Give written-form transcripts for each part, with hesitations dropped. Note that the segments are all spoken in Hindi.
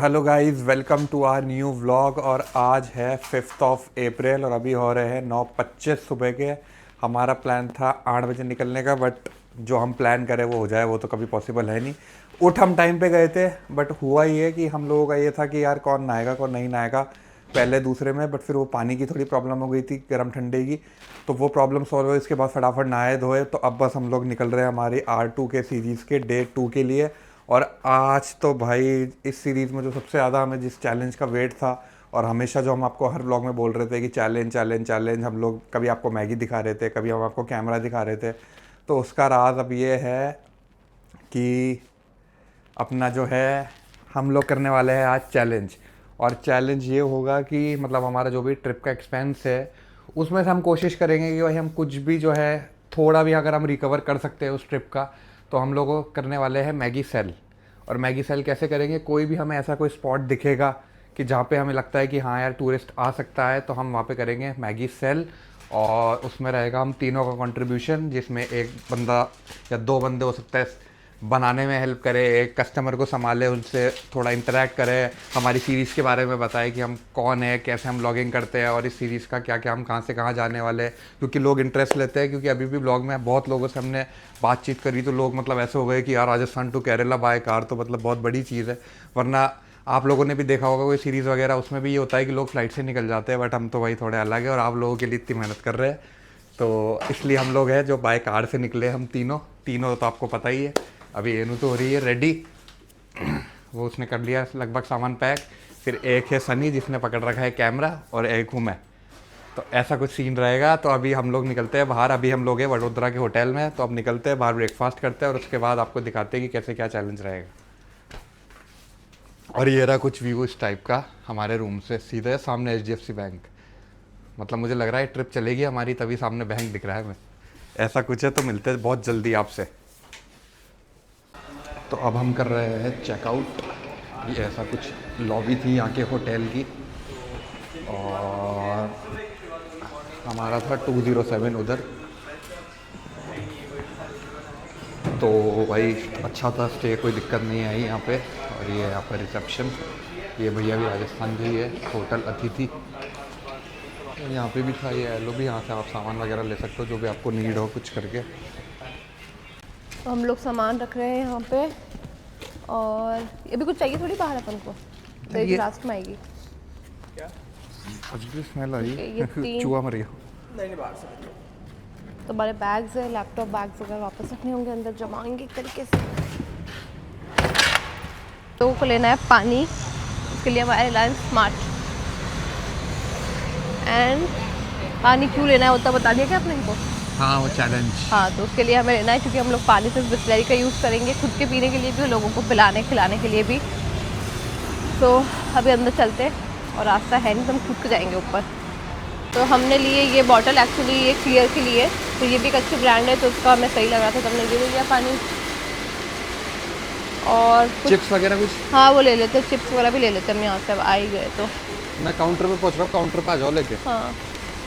Hello guys, welcome to our new vlog. और आज है 5 अप्रैल और अभी हो रहे हैं 9:25 सुबह के। हमारा प्लान था 8 बजे निकलने का, बट जो हम प्लान करें वो हो जाए वो तो कभी पॉसिबल है नहीं। उठ हम टाइम पे गए थे, बट हुआ ये कि हम लोगों का ये था कि यार कौन नहाएगा कौन नहीं नहाएगा पहले दूसरे में। बट फिर वो पानी की थोड़ी प्रॉब्लम हो गई थी, गर्म ठंडे की, तो वो प्रॉब्लम सॉल्व हुई। इसके बाद फटाफट नहाए धोए, तो अब बस हम लोग निकल रहे हैं हमारी R2 के सीरीज़ के डे 2 के लिए। और आज तो भाई इस सीरीज़ में जो सबसे ज़्यादा हमें जिस चैलेंज का वेट था, और हमेशा जो हम आपको हर व्लॉग में बोल रहे थे कि चैलेंज चैलेंज चैलेंज, हम लोग कभी आपको मैगी दिखा रहे थे, कभी हम आपको कैमरा दिखा रहे थे, तो उसका राज अब ये है कि अपना जो है हम लोग करने वाले हैं आज चैलेंज। और चैलेंज ये होगा कि मतलब हमारा जो भी ट्रिप का एक्सपेंस है उसमें से हम कोशिश करेंगे कि भाई हम कुछ भी जो है थोड़ा भी अगर हम रिकवर कर सकते हैं उस ट्रिप का, तो हम लोग करने वाले हैं मैगी सेल। और मैगी सेल कैसे करेंगे, कोई भी हमें ऐसा कोई स्पॉट दिखेगा कि जहाँ पे हमें लगता है कि हाँ यार टूरिस्ट आ सकता है, तो हम वहाँ पे करेंगे मैगी सेल। और उसमें रहेगा हम तीनों का कंट्रीब्यूशन, जिसमें एक बंदा या दो बंदे हो सकता है बनाने में हेल्प करे, एक कस्टमर को संभाले, उनसे थोड़ा इंटरेक्ट करे, हमारी सीरीज़ के बारे में बताए कि हम कौन है, कैसे हम ब्लॉगिंग करते हैं और इस सीरीज़ का क्या क्या हम कहाँ से कहाँ जाने वाले हैं। क्योंकि लोग इंटरेस्ट लेते हैं, क्योंकि अभी भी ब्लॉग में बहुत लोगों से हमने बातचीत करी तो लोग मतलब ऐसे हो गए कि यार Rajasthan to Kerala by car तो मतलब बहुत बड़ी चीज़ है। वरना आप लोगों ने भी देखा होगा कोई सीरीज़ वगैरह, उसमें भी ये होता है कि लोग फ्लाइट से निकल जाते हैं, बट हम तो भाई थोड़े अलग है और आप लोगों के लिए इतनी मेहनत कर रहे हैं, तो इसलिए हम लोग हैं जो बाय कार से निकले। हम तीनों तीनों तो आपको पता ही है। अभी एनू तो हो रही है रेडी, वो उसने कर लिया लगभग सामान पैक। फिर एक है सनी जिसने पकड़ रखा है कैमरा, और एक हूँ मैं। तो ऐसा कुछ सीन रहेगा। तो अभी हम लोग निकलते हैं बाहर। अभी हम लोग हैं वडोदरा के होटल में, तो अब निकलते हैं बाहर, ब्रेकफास्ट करते हैं और उसके बाद आपको दिखाते हैं कि कैसे क्या चैलेंज रहेगा। और ये रहा कुछ व्यू इस टाइप का हमारे रूम से, सीधे सामने HDFC बैंक। मतलब मुझे लग रहा है ट्रिप चलेगी हमारी तभी सामने बैंक दिख रहा है हमें। ऐसा कुछ है, तो मिलते हैं बहुत जल्दी आपसे। तो अब हम कर रहे हैं चेकआउट। ये ऐसा कुछ लॉबी थी यहाँ के होटल की, और हमारा था 207 उधर। तो भाई अच्छा था स्टे, कोई दिक्कत नहीं आई यहाँ पे। और ये यहाँ पर रिसेप्शन, ये भैया भी राजस्थान के ही है, होटल अतिथि। तो यहाँ पे भी था ये एलो भी, यहाँ से आप सामान वगैरह ले सकते हो जो भी आपको नीड हो कुछ करके। तो हम लोग सामान रख रहे हैं यहाँ पे। और ये भी कुछ चाहिए थोड़ी बाहर अपन को, ये लास्ट में आएगी। अजीब स्मेल आ रही ठीक है, ये है। 3 चूहा मर गया। तो हमारे बैग्स है, लैपटॉप बैग्स अगर वापस रखने होंगे अंदर जमाएंगे एक तरीके से। लोगों को लेना है पानी, उसके लिए हमारा रिलायंस स्मार्ट। एंड पानी क्यों लेना है होता बता दिया क्या आपने इनको? हाँ वो चैलेंज। हाँ, तो उसके लिए हमें लेना है क्योंकि हम लोग पानी सिर्फ बिस्लरी का यूज़ करेंगे, खुद के पीने के लिए भी, लोगों को पिलाने खिलाने के लिए भी। तो अभी अंदर चलते हैं, और रास्ता है नहीं तो हम खुद के जाएंगे ऊपर। तो हमने लिए ये बॉटल, एक्चुअली ये क्लियर के लिए, तो ये भी एक अच्छी ब्रांड है तो उसका हमें सही लगा था, तो हमने ये ले लिया पानी। और चिप्स वगैरह कुछ? हाँ वो ले लेते, चिप्स वगैरह भी ले लेते हम यहाँ से, अब आ ही गए तो। मैं काउंटर पे पहुँच रहा हूँ, काउंटर पे आ जाओ लेके। हाँ,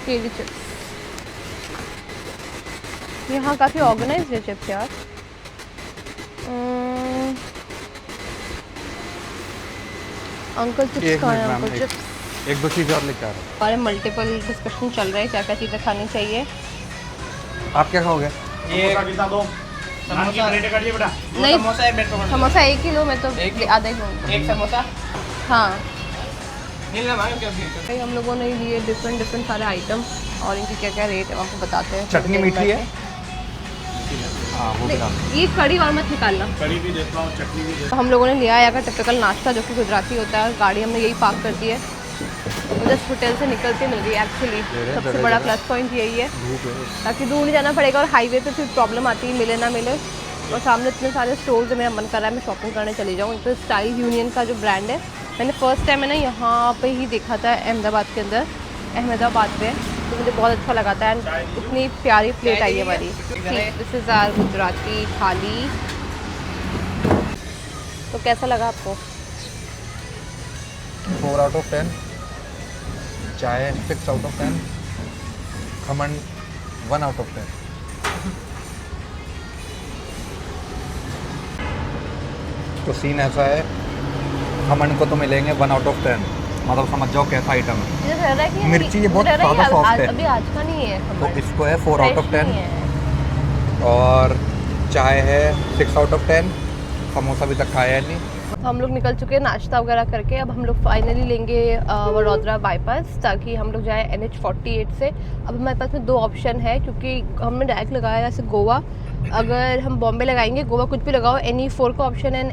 केवी चिप्स यहाँ काफ़ी ऑर्गेनाइज है चिप्स यार। अंकल चिप्स कहाँ है? अंकल चिप्स एक दो चीज़ और लेके आ रहा हूँ। हमारे मल्टीपल डिस्कशन चल रहे हैं क्या क्या चीज़ें खानी चाहिए। आप क्या खाओगे? नहीं, समोसा 1 किलो, मैं तो आधा ही लूँगी। एक समोसा। हाँ, नहीं हम लोगों ने लिए डिफरेंट सारे आइटम, और इनकी क्या क्या रेट है आपको बताते हैं। चटनी मीठी है? हाँ वो भी डाल। ये कड़ी और मत निकालना। कड़ी भी देता हूँ, चटनी भी देता तो हम लोगों ने लिया है का टिपिकल नाश्ता जो कि गुजराती होता है। गाड़ी हमने यही पार्क कर दी है, जस्ट होटल से निकलते मिल गई। एक्चुअली सबसे बड़ा प्लस पॉइंट यही है, ताकि दूर नहीं जाना पड़ेगा। और हाईवे पे फिर प्रॉब्लम आती है मिले ना मिले। और सामने इतने सारे स्टोर्स है, मेरा मन कर रहा है मैं शॉपिंग करने चली जाऊँ। तो स्टाइल यूनियन का जो ब्रांड है, मैंने फर्स्ट टाइम है ना यहाँ पे ही देखा था अहमदाबाद के अंदर, अहमदाबाद पे, तो मुझे बहुत अच्छा लगा था। एंड इतनी प्यारी प्लेट आई है हमारी। दिस इज़ आवर गुजराती थाली। तो कैसा लगा आपको? 4 आउट ऑफ 10, चाय 6 out of 10, khaman 1 out of 10। तो सीन ऐसा है खमन को तो मिलेंगे 1 आउट ऑफ 10, मतलब समझ जाओ कैसा आइटम है। मुझे लग रहा है कि मिर्ची ये बहुत मुझे लग रहा है ज़्यादा soft है। अभी आज का नहीं है तो खमण। इसको है 4 आउट ऑफ Fresh 10 नहीं है। और चाय है 6 आउट ऑफ 10। समोसा अभी तक खाया है नहीं। तो हम लोग निकल चुके हैं नाश्ता वगैरह करके। अब हम लोग फाइनली लेंगे वडोदरा बाईपास ताकि हम लोग जाए NH48 से। अब हमारे पास में 2 ऑप्शन है क्योंकि हमने डायरेक्ट लगाया जैसे गोवा। अगर हम बॉम्बे लगाएंगे, गोवा कुछ भी लगाओ, NE4 का ऑप्शन है,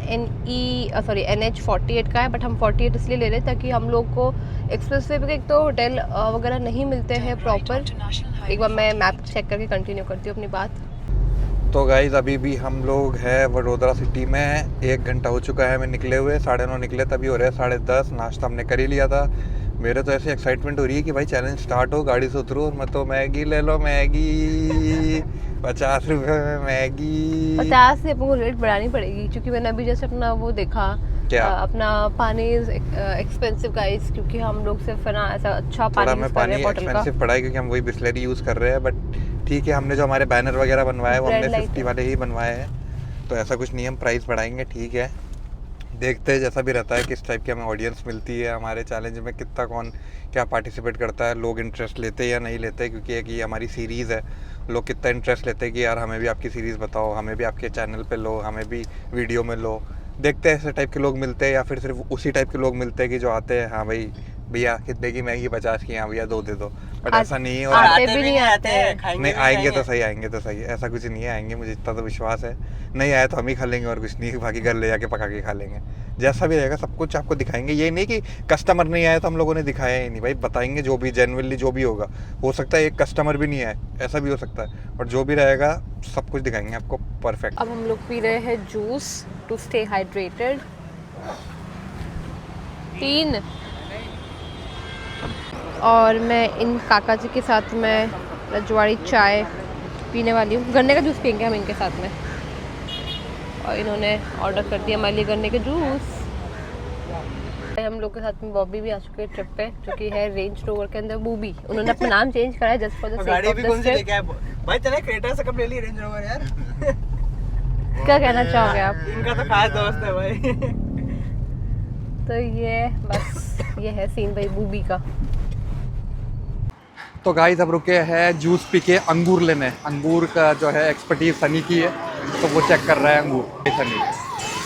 NH48 का है, बट हम 48 इसलिए ले रहे हैं ताकि हम लोग को एक्सप्रेस वे पे एक तो होटल वगैरह नहीं मिलते हैं प्रॉपर। एक बार मैं मैप चेक करके कंटिन्यू करती हूँ अपनी बात। तो गाइज अभी भी हम लोग है वडोदरा सिटी में। 1 घंटा हो चुका है हमें निकले हुए, 9:30 निकले, तभी हो रहे हैं 10:30। नाश्ता हमने कर ही लिया था। मेरे तो ऐसे एक्साइटमेंट हो रही है कि भाई चैलेंज स्टार्ट हो, गाड़ी से उतरो और मैं तो मैगी ले लो, मैगी 50 रुपये में मैगी। 50 से अपन को रेट बढ़ानी पड़ेगी क्योंकि मैंने अभी जैसे अपना वो देखा क्या? अपना पानी एक्सपेंसिव गाइस, क्योंकि हम लोग सिर्फ ना ऐसा अच्छा थोड़ा पानी में यूज कर रहे पानी हैं बॉटल का। एक्सपेंसिव पड़ा है क्योंकि हम वही बिस्लरी यूज़ कर रहे हैं। बट ठीक है, हमने जो हमारे बैनर वगैरह बनवाए वो Red हमने light 50 वाले ही बनवाए हैं, तो ऐसा कुछ नहीं हम प्राइस बढ़ाएंगे। ठीक है, देखते हैं जैसा भी रहता है, किस टाइप की हमें ऑडियंस मिलती है, हमारे चैलेंज में कितना कौन क्या पार्टिसिपेट करता है, लोग इंटरेस्ट लेते हैं या नहीं लेते, क्योंकि एक ये हमारी सीरीज़ है। लोग कितना इंटरेस्ट लेते हैं कि यार हमें भी आपकी सीरीज़ बताओ, हमें भी आपके चैनल पे लो, हमें भी वीडियो में लो। देखते हैं ऐसे टाइप के लोग मिलते हैं या फिर सिर्फ उसी टाइप के लोग मिलते हैं कि जो आते हैं, हाँ भाई भैया कितने की मैगी 50 की, हाँ भैया 2 दे दो। बट ऐसा नहीं है। और आते भी नहीं आते हैं। नहीं आएंगे तो सही, आएंगे तो सही, ऐसा कुछ नहीं है, आएंगे, मुझे इतना तो विश्वास है। नहीं आया तो हम ही खा लेंगे और कुछ नहीं, बाकी घर ले जाके पका के खा लेंगे। जैसा भी रहेगा सब कुछ आपको दिखाएंगे। ये नहीं कि कस्टमर नहीं आया तो हम लोगों ने दिखाया ही नहीं, भाई बताएंगे जो भी जेन्युइनली जो भी होगा। हो सकता है एक कस्टमर भी नहीं आए, ऐसा भी हो सकता है, और जो भी रहेगा सब कुछ दिखाएंगे आपको परफेक्ट। अब हम लोग पी रहे हैं जूस टू स्टे हाइड्रेटेड। 3 और मैं इन काका जी के साथ में रजवाड़ी चाय पीने वाली हूँ। गन्ने का जूस पियेंगे हम इनके साथ में। और इन्होंने ऑर्डर कर दिया हमारे लिए गन्ने के जूस। हम लोग के साथ में बॉबी भी आ चुके हैं ट्रिप पे, जो कि है रेंज रोवर के अंदर बूबी। उन्होंने अपना नाम चेंज करा है just for the sake of this trip. भाई चले क्रेटा से कब ले ली रेंज रोवर यार। क्या कहना चाहोगे आप? इनका तो खास दोस्त है भाई। तो ये बस ये है सीन भाई बूबी का। तो गाइस अब रुके हैं जूस पी के अंगूर लेने। अंगूर का जो है एक्सपर्टीज सनी की है, तो वो चेक कर रहा है अंगूर सनी।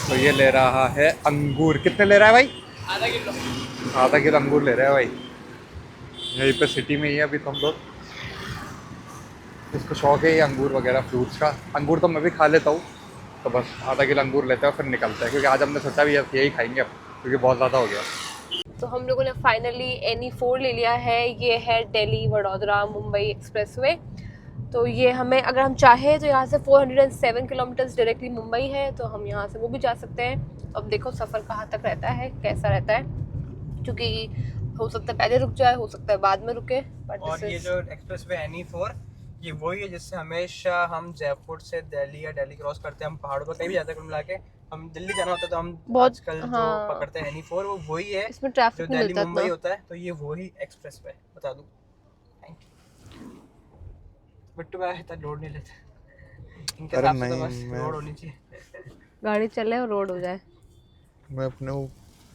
तो ये ले रहा है अंगूर। कितने ले रहा है भाई? आधा किलो अंगूर ले रहा है भाई। यहीं पे सिटी में ही है अभी तो हम लोग। इसको शौक है ये अंगूर वगैरह फ्रूट्स का। अंगूर तो मैं भी खा लेता हूँ, तो बस आधा किलो अंगूर लेते हैं और फिर निकलते हैं, क्योंकि आज हमने सोचा भी यही खाएंगे अब, क्योंकि बहुत ज़्यादा हो गया। तो हम लोगों ने फाइनली NE4 ले लिया है। ये है दिल्ली वडोदरा मुंबई एक्सप्रेसवे। तो ये हमें अगर हम चाहें तो यहाँ से 407 किलोमीटर्स डायरेक्टली मुंबई है, तो हम यहाँ से वो भी जा सकते हैं। अब देखो सफ़र कहाँ तक रहता है, कैसा रहता है, क्योंकि हो सकता है पहले रुक जाए, हो सकता है बाद में रुके। और ये जो एक्सप्रेसवे NE4 ये वही है जिससे हमेशा हम जयपुर से दिल्ली या दिल्ली क्रॉस करते हैं। हम पहाड़ों पर कहीं भी जाते हैं, कुल मिला के हम दिल्ली जाना होता है तो हम बहुत आजकल हाँ, जो पकड़ते हैं NE4 वो वही है। इसमें ट्रैफिक जो नहीं दिल्ली मिलता मुंबई इतना। होता है, तो ये वही एक्सप्रेसवे बता दूं। Thank you. बिट्टू भाई इतना लोड नहीं लेते, इनके अरे हिसाब से तो नहीं, बस मैं- रोड होनी चाहिए। गाड़ी चले और रोड हो जाए। मैं अपने वो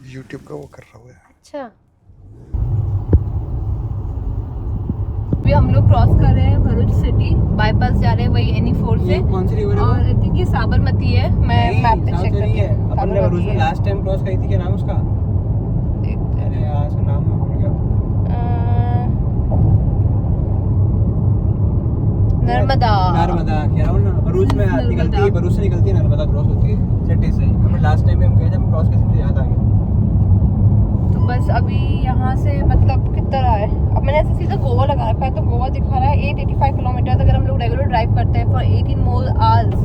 यूट्यूब का वो कर रहा हूँ यार। अच्छा, अभी हम लोग क्रॉस कर रहे हैं भरूच सिटी, बाईपास जा रहे हैं वही NE4 से। कौन सी रिवर है? और आई थिंक ये साबरमती है। मैं मैप पे चेक करती है। हूँ। अपन ने भरूच में लास्ट टाइम क्रॉस करी थी, क्या नाम उसका? अरे यार उसका नाम मैं भूल गया। नर्मदा। नर्मदा कह रहा हूँ ना, भरूच में निकलती है, भरूच से निकलती है, नर्मदा क्रॉस होती है सिटी से। हम लास्ट टाइम हम गए थे, हम क्रॉस कैसे मुझे याद आ गया। तो बस अभी यहाँ से मतलब कितना रहा है, अब मैंने ऐसे सीधा गोवा लगा रखा है, तो गोवा दिखा रहा है 885 किलोमीटर। अगर हम लोग रेगुलर ड्राइव करते हैं फॉर 18 मोर आवर्स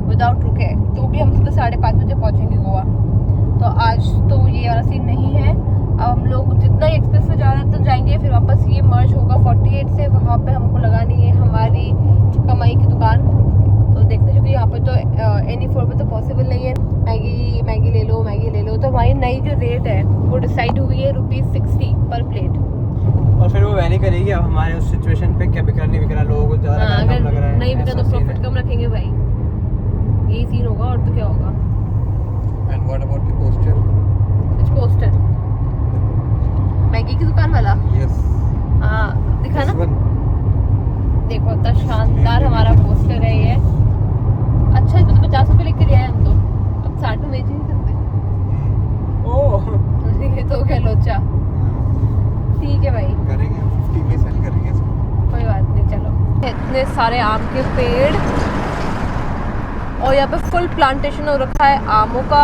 विदाउट रुके, तो भी हम सुबह 5:30 बजे पहुँचेंगे गोवा। तो आज तो ये वाला सीन नहीं है। अब हम लोग जितना ही एक्सप्रेस से जा रहे हैं तो जाएंगे, फिर वापस ये मर्ज होगा 48 से, वहाँ पे हमको लगानी है हमारी कमाई की दुकान। तो देखते हैं, क्योंकि यहाँ पे तो NE4 पे तो पॉसिबल नहीं है। मैगी ले लो, मैगी ले लो। तो हमारी नई जो रेट है वो डिसाइड हुई है ₹60 पर प्लेट। और फिर वो वैनी करेगी अब हमारे उस सिचुएशन पे, क्या बिक रहा नहीं बिक रहा, लोगों को ज़्यादा कम लग रहा है, नहीं बिका तो ऐसा scene प्रॉफिट है। कम रखेंगे भाई, यही सीन होगा और तो क्या होगा। And what about the poster? कुछ पोस्टर मैगी की दुकान वाला। यस, हाँ दिखा ना, this one। देखो इतना शानदार हमारा पोस्टर है ये। अच्छा इसमें तो 50 रुपए लेके आए हम तो, अब 60 में बेच ही नहीं सकते। ओह ये तो क्या लोचा। ठीक है भाई, करेंगे 50 में सेल करेंगे इसको। कोई बात नहीं, चलो। इतने सारे आम के पेड़ और यहाँ पे फुल प्लांटेशन हो रखा है आमों का।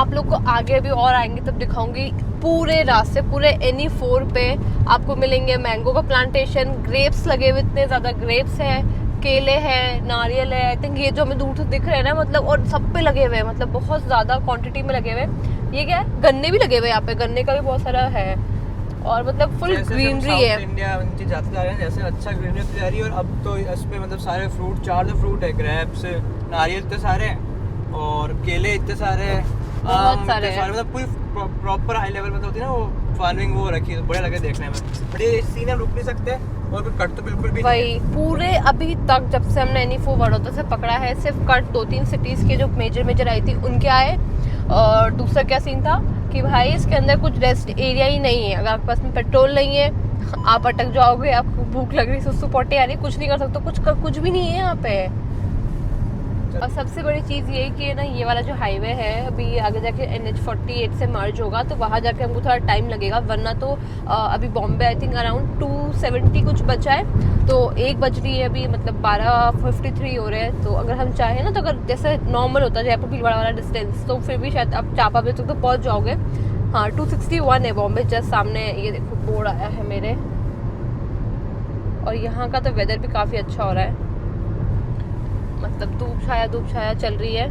आप लोग को आगे भी और आएंगे तब दिखाऊंगी। पूरे रास्ते पूरे NE4 पे आपको मिलेंगे मैंगो का प्लांटेशन, ग्रेप्स लगे हुए, इतने ज़्यादा ग्रेप्स हैं, केले हैं, नारियल है। आई थिंक ये जो हमें दूर से दिख रहे हैं ना, मतलब और सब पे लगे हुए हैं, मतलब बहुत ज़्यादा क्वांटिटी में लगे हुए हैं। ये क्या है, गन्ने भी लगे हुए हैं यहाँ पे, गन्ने का भी बहुत सारा है और मतलब फुल ग्रीनरी है। इंडिया नीचे जाते जा रहे हैं जैसे अच्छा ग्रीनरी होती जा रही है। और अब तो इस पे मतलब सारे फ्रूट, 4 फ्रूट है, ग्रेप्स, नारियल इतने सारे और केले इतने सारे, बहुत सारे हैं। मतलब पूरी प्रॉपर हाई लेवल मतलब होती है ना वो फार्मिंग, वो रखी है, बढ़िया लगे देखने में। बट ये सीन हम रुक नहीं सकते और कोई कट तो बिल्कुल भी नहीं वही पूरे अभी तक जब से हमने NE4 बड़ौदा से पकड़ा है, सिर्फ कट 2-3 सिटीज़ के जो मेजर आई थी उनके आए। और दूसरा क्या सीन था कि भाई इसके अंदर कुछ रेस्ट एरिया ही नहीं है। अगर आपके पास में पेट्रोल नहीं है, आप अटक जाओगे, आपको भूख लग रही, सुसु पोटे आ रही, कुछ नहीं कर सकते, कुछ भी नहीं है यहाँ पे। और सबसे बड़ी चीज़ ये कि ना ये वाला जो हाईवे है अभी आगे जाके NH48 से मर्ज होगा, तो वहाँ जाके हमको थोड़ा टाइम लगेगा। वरना तो अभी बॉम्बे आई थिंक अराउंड 270 कुछ बचा है, तो 1 बज रही है अभी, मतलब 12:53 हो रहे हैं। तो अगर हम चाहें ना, तो अगर जैसे नॉर्मल होता है जयपुर भीलवाड़ा वाला डिस्टेंस, तो फिर भी शायद आप चापा बजे तक तो पहुँच जाओगे। हाँ 261 है बॉम्बे, जस्ट सामने ये देखो बोर्ड आया है मेरे। और यहाँ का तो वेदर भी काफ़ी अच्छा हो रहा है, मतलब धूप छाया चल रही है।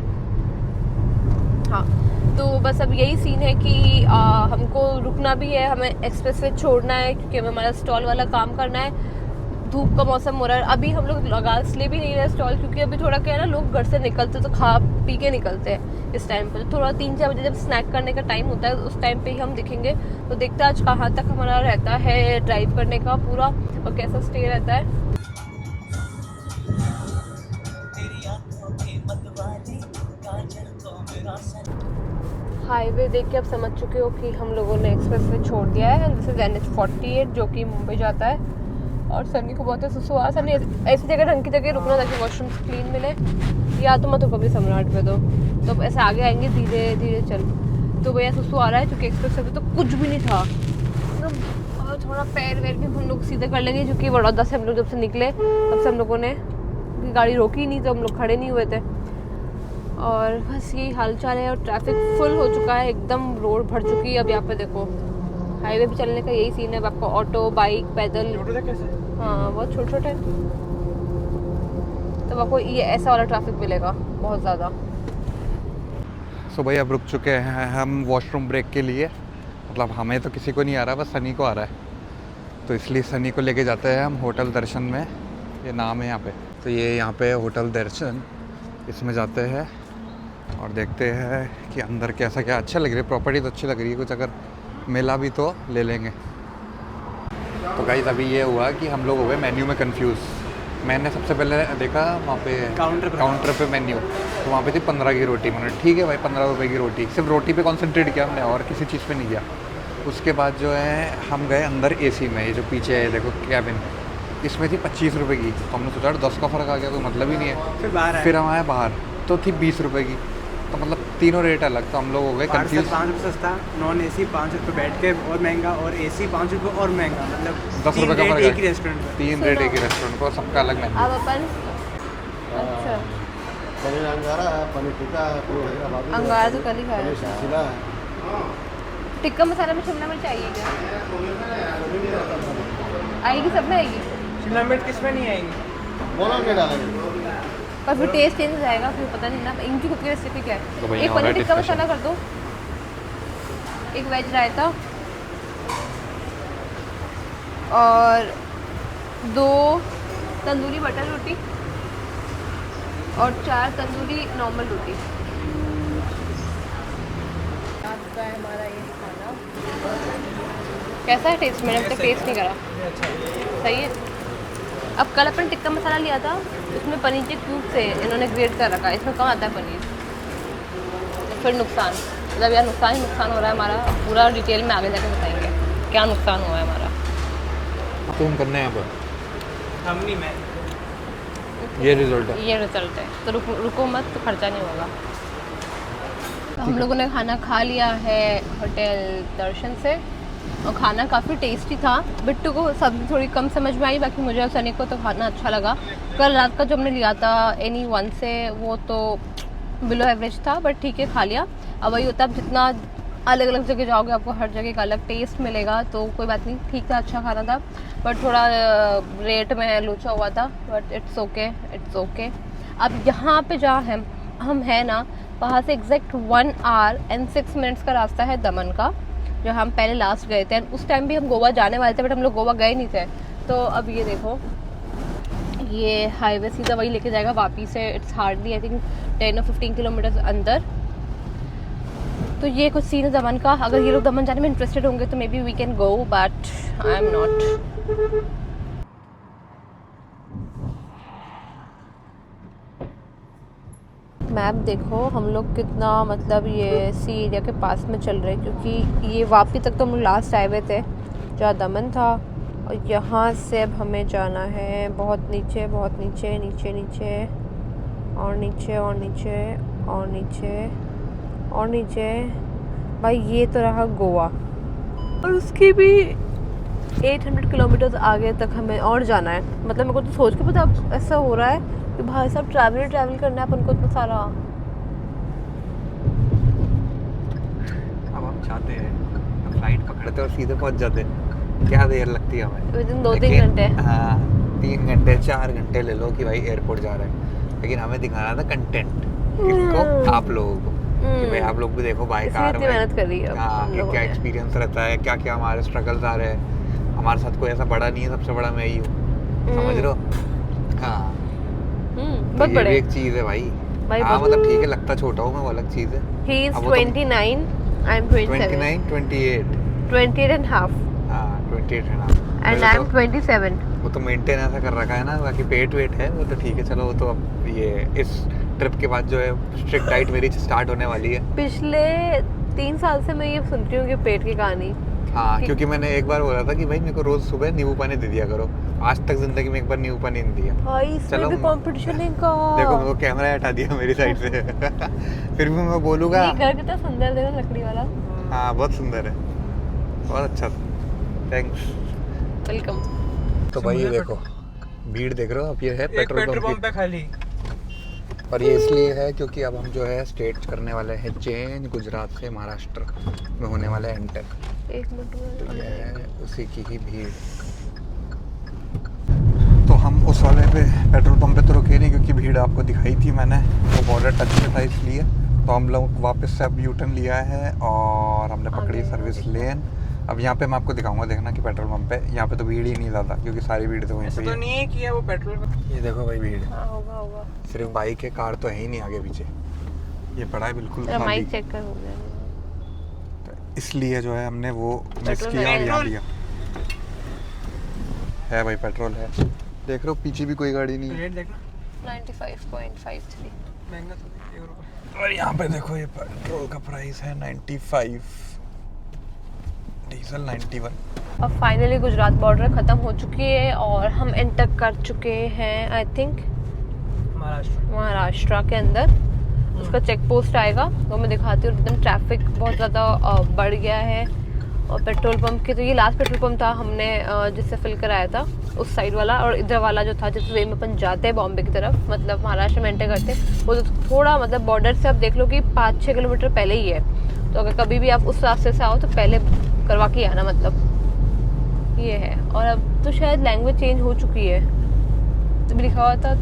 हाँ तो बस अब यही सीन है कि हमको रुकना भी है, हमें एक्सप्रेस वे छोड़ना है क्योंकि हमें हमारा स्टॉल वाला काम करना है। धूप का मौसम हो रहा है, अभी हम लोग लगा इसलिए भी नहीं रहे स्टॉल क्योंकि अभी थोड़ा क्या है ना, लोग घर से निकलते तो खा पी के निकलते हैं इस टाइम पर। तो थोड़ा 3-4 बजे जब स्नैक करने का टाइम होता है उस टाइम पे ही हम दिखेंगे। तो देखते हैं आज कहाँ तक हमारा रहता है ड्राइव करने का पूरा और कैसा स्टे रहता है। हाईवे देख के आप समझ चुके हो कि हम लोगों ने एक्सप्रेस वे छोड़ दिया है। दिस इज NH48 जो कि मुंबई जाता है। और सनी को बहुत ही सुसु आ, सनी ऐसी जगह ढंग की जगह रुकना ताकि वॉशरूम क्लीन मिले, या तो मत रुको कभी सम्राट पे। तो ऐसे आगे आएंगे धीरे धीरे चल। तो भैया सुसु आ रहा है क्योंकि एक्सप्रेस वे तो कुछ भी नहीं था, और थोड़ा पैर वैर भी हम लोग सीधे कर लेंगे क्योंकि बड़ौदा से हम लोग जब से निकले तब से हम लोगों ने गाड़ी रोकी नहीं, तो हम लोग खड़े नहीं हुए थे। और बस यही हालचाल है और ट्रैफिक फुल हो चुका है, एकदम रोड भर चुकी है। अब यहाँ पे देखो हाईवे पे चलने का यही सीन है, अब आपको ऑटो, बाइक, पैदल, हाँ बहुत छोटे छोटे, तो आपको ये ऐसा वाला ट्रैफिक मिलेगा बहुत ज़्यादा। सो भाई अब रुक चुके हैं हम वॉशरूम ब्रेक के लिए। मतलब हमें तो किसी को नहीं आ रहा, बस सनी को आ रहा है, तो इसलिए सनी को लेके जाते हैं हम होटल दर्शन में, ये नाम है यहाँ पे। तो ये यहाँ पे होटल दर्शन, इसमें जाते हैं और देखते हैं कि अंदर कैसा क्या। अच्छा लग रही है, प्रॉपर्टी तो अच्छी लग रही है, कुछ अगर मिला भी तो ले लेंगे। तो गाइस अभी ये हुआ कि हम लोग हो गए मेन्यू में कंफ्यूज। मैंने सबसे पहले देखा वहाँ पे काउंटर पे मेन्यू, तो वहाँ पे थी 15 की रोटी। मैंने ठीक है भाई 15 रुपये की रोटी, सिर्फ रोटी पे कॉन्सेंट्रेट किया हमने और किसी चीज़ पे नहीं किया। उसके बाद जो है हम गए अंदर AC में, ये जो पीछे है देखो कैबिन, इसमें थी 25 रुपये की। तो हमने सोचा 10 का फ़र्क आ गया, कोई मतलब ही नहीं है। फिर हम आए बाहर तो थी 20 रुपये की, तो मतलब तीनों रेट अलग। तो हम लोग हो गए कंफ्यूज। 5 रुपये सस्ता, नॉन AC 5 रुपये बैठ के और महंगा, और AC 5 रुपये और महंगा, मतलब 10 रुपये का फ़र्क एक ही रेस्टोरेंट में। 3 रेट एक ही रेस्टोरेंट को, सबका अलग मेन्यू। अब अपन अच्छा पनीर अंगारा है, पनीर टिक्का है, पूरी हैदराबादी है, अंगारा तो कल ही खाया पनीर था। सिलसिला है। टिक्का मसाला में शिमला मिर्च आएगी क्या? आएगी, सब में आएगी, शिमला मिर्च किस में नहीं आएंगी? बोलो क्या डालेंगे? पर फिर टेस्ट चेंज हो जाएगा, फिर पता नहीं ना इनकी खुद की रेसिपी क्या तो है। भाई एक हमारा पनीर टिक्का discussion। मसाला कर दो, एक वेज रायता और 2 तंदूरी बटर रोटी और 4 तंदूरी नॉर्मल रोटी। आपका है हमारा ये खाना। कैसा है टेस्ट? मैंने अब तक टेस्ट नहीं करा। सही है। अब कल अपन टिक्का मसाला लिया था, उसमें पनीर के क्यूब से इन्होंने ग्रेट कर रखा है, इसमें कम आता है पनीर। फिर नुकसान, मतलब यार नुकसान ही नुकसान हो रहा है हमारा। पूरा डिटेल में आगे जाके बताएंगे क्या नुकसान हुआ है हमारा। फोन करना है यहाँ पर, हम नहीं, मैं ये रिजल्ट है। ये रिजल्ट है, तो रुको मत, तो खर्चा नहीं होगा। तो हम लोगों ने खाना खा लिया है होटल दर्शन से, और खाना काफ़ी टेस्टी था। बिट्टू को सब्ज़ी थोड़ी कम समझ में आई, बाकी मुझे और सनी को तो खाना अच्छा लगा। कल रात का जो हमने लिया था Any1 से, वो तो बिलो एवरेज था, बट ठीक है खा लिया। अब वही होता है, अब जितना अलग अलग जगह जाओगे आपको हर जगह का अलग टेस्ट मिलेगा, तो कोई बात नहीं, ठीक था, अच्छा खाना था। बट थोड़ा रेट में लूचा हुआ था, but it's okay, it's okay. अब यहाँ पे जहाँ हम हैं ना, वहाँ से एग्जैक्ट 1 आवर एंड 6 मिनट्स का रास्ता है दमन का, जो हम पहले लास्ट गए थे। उस टाइम भी हम गोवा जाने वाले थे, बट हम लोग गोवा गए नहीं थे। तो अब ये देखो, ये हाईवे सीधा वही लेके जाएगा वापी से। इट्स हार्डली आई थिंक 10 और 15 किलोमीटर अंदर। तो ये कुछ सीन है दमन का। अगर ये लोग दमन जाने में इंटरेस्टेड होंगे तो maybe we can go, but I am not. Map देखो, हम लोग कितना मतलब ये सी एरिया के पास में चल रहे हैं, क्योंकि ये वापी तक तो हम लास्ट आए हुए थे जहाँ दमन था, और यहाँ से अब हमें जाना है बहुत नीचे, बहुत नीचे, नीचे नीचे और नीचे और नीचे और नीचे और नीचे। भाई ये तो रहा गोवा, और उसकी भी 800 किलोमीटर आगे तक हमें और जाना है। मतलब मेरे को तो सोच के पता अब ऐसा हो रहा है कि भाई साहब ट्रैवल करना है अपन को इतना सारा। अब हम चाहते हैं फ्लाइट पकड़ते और सीधे पहुंच जाते हैं, क्या देर लगती है हमें, विदिन 2-3 घंटे। हाँ 3 घंटे 4 घंटे ले लो कि भाई एयरपोर्ट जा रहे हैं, लेकिन हमें दिखाना था कंटेंट किसको, आप लोगों को, कि भाई आप लोग भी देखो बाय कार में मेहनत कर रही है हाँ कि क्या एक्सपीरियंस रहता है, क्या क्या हमारे स्ट्रगल्स आ रहे हैं। हमारे साथ कोई ऐसा बड़ा नहीं है, सबसे बड़ा मैं ही हूँ, समझ रहे हो। हाँ तो बहुत ये बड़े भी एक चीज है भाई। भाई हाँ मतलब ठीक है, लगता छोटा हूँ मैं, वो अलग चीज है। he is अब वो तो 29, I am 27, 29 28 28 and half, हाँ 28 है ना, and I am 27। वो तो मेंटेन ऐसा कर रखा है ना, बाकी पेट वेट है वो तो ठीक है। चलो वो तो अब ये इस ट्रिप के बाद जो है स्ट्रिक्ट डाइट मेरी स्टार्ट होने वाली है। पिछले 3 साल से मैं ये सुनती हूँ कि पेट की कहानी। हाँ क्योंकि मैंने एक बार बोला था कि भाई मेरे को रोज सुबह नींबू पानी दे दिया करो, आज तक जिंदगी में एक बार नींबू पानी नहीं दिया। भाई इसमें चलो भी कंपटीशन है का। देखो मेरे को कैमरा हटा दिया मेरी साइड से फिर भी मैं बोलूँगा। ये घर कितना सुंदर देखो, लकड़ी वाला। हाँ बहुत सुंदर है, बहुत अच्छा था, थैंक्स। वेलकम। तो भाई ये देखो भीड़ देख रहे हो आप, ये है एक पेट्रोल पंप पे खाली। और ये इसलिए है क्योंकि अब हम जो है स्टेट करने वाले हैं चेंज, गुजरात से महाराष्ट्र में होने वाला है एंटर। एक मिनट तो ये है उसी की ही भीड़। तो हम उस वाले पे पेट्रोल पंप पे तो रुके नहीं, क्योंकि भीड़ आपको दिखाई थी मैंने, वो बॉर्डर टच पे था इसलिए। तो हम लोग वापस से अब यूटर्न लिया है और हमने पकड़ी सर्विस लेन। अब यहाँ पे मैं आपको दिखाऊंगा, देखना कि पेट्रोल पंप पे यहाँ पे तो भीड़ ही नहीं ज़्यादा, क्योंकि सारी भीड़ तो वहीं ऐसा पे तो है। नहीं है कि वो पेट्रोल। ये देखो भाई भीड़, हाँ होगा होगा। सिर्फ बाइक है, कार तो है ही नहीं आगे पीछे, ये पड़ा है बिल्कुल तेरा खाली। माइक चेक कर, हो गया। तो इसलिए जो है हमने वो मिस पेट्रोल किया और यहाँ पेट्रोल। लिया है। भाई पेट्रोल है, देख रहे हो पीछे भी कोई गाड़ी नहीं है। रेट देखना 95.53। महंगा तो €1। और यहाँ पे देखो ये पेट्रोल का प्राइस है 95, डीजल 91। अब फाइनली गुजरात बॉर्डर ख़त्म हो चुकी है और हम एंटर कर चुके हैं आई थिंक महाराष्ट्र के अंदर। उसका चेक पोस्ट आएगा तो मैं दिखाती हूँ। एकदम ट्रैफिक बहुत ज़्यादा बढ़ गया है। और पेट्रोल पंप के, तो ये लास्ट पेट्रोल पंप था हमने जिससे फिल कराया था, उस साइड वाला। और इधर वाला जो था जिस वे में अपन जाते हैं बॉम्बे की तरफ, मतलब महाराष्ट्र में एंटर करते हैं, वो तो थोड़ा मतलब बॉर्डर से आप देख लो कि 5-6 किलोमीटर पहले ही है। तो अगर कभी भी आप उस रास्ते से आओ तो पहले करवा के आना, मतलब ये है। और अब तो शायद लैंग्वेज चेंज हो चुकी है, तो भी लिखा हुआ था।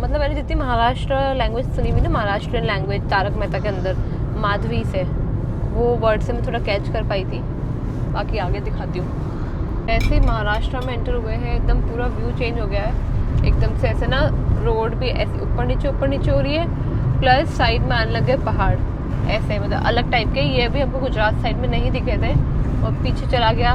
मतलब मैंने जितनी महाराष्ट्र लैंग्वेज सुनी हुई ना, महाराष्ट्रियन लैंग्वेज तारक मेहता के अंदर माधवी से, वो वर्ड से मैं थोड़ा कैच कर पाई थी। बाकी आगे दिखाती हूँ। ऐसे ही महाराष्ट्र में एंटर हुए हैं, एकदम पूरा व्यू चेंज हो गया है एकदम से। ऐसे ना रोड भी ऐसे ऊपर नीचे हो रही है, प्लस साइड में आने लगे पहाड़ ऐसे, मतलब अलग टाइप के। ये भी हमको गुजरात साइड में नहीं दिखे थे। और पीछे चला गया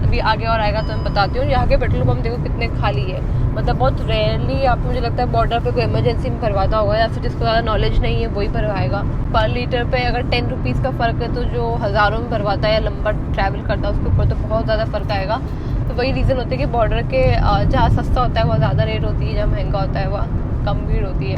अभी आगे और आएगा तो मैं बताती हूँ। यहाँ के पेट्रोल पंप देखो कितने खाली है, मतलब बहुत रेयरली आपको मुझे लगता है बॉर्डर पे कोई इमरजेंसी में भरवाता होगा, या फिर जिसको ज़्यादा नॉलेज नहीं है वही भरवाएगा। पर लीटर पे अगर 10 रुपीज़ का फ़र्क है तो जो हज़ारों में भरवाता है या लंबा ट्रैवल करता है उसके ऊपर तो बहुत ज़्यादा फ़र्क आएगा। तो वही रीज़न होता है कि बॉर्डर के जहाँ सस्ता होता है वहाँ ज़्यादा रेट होती है, जहाँ महंगा होता है वहाँ कम भीड़ होती है।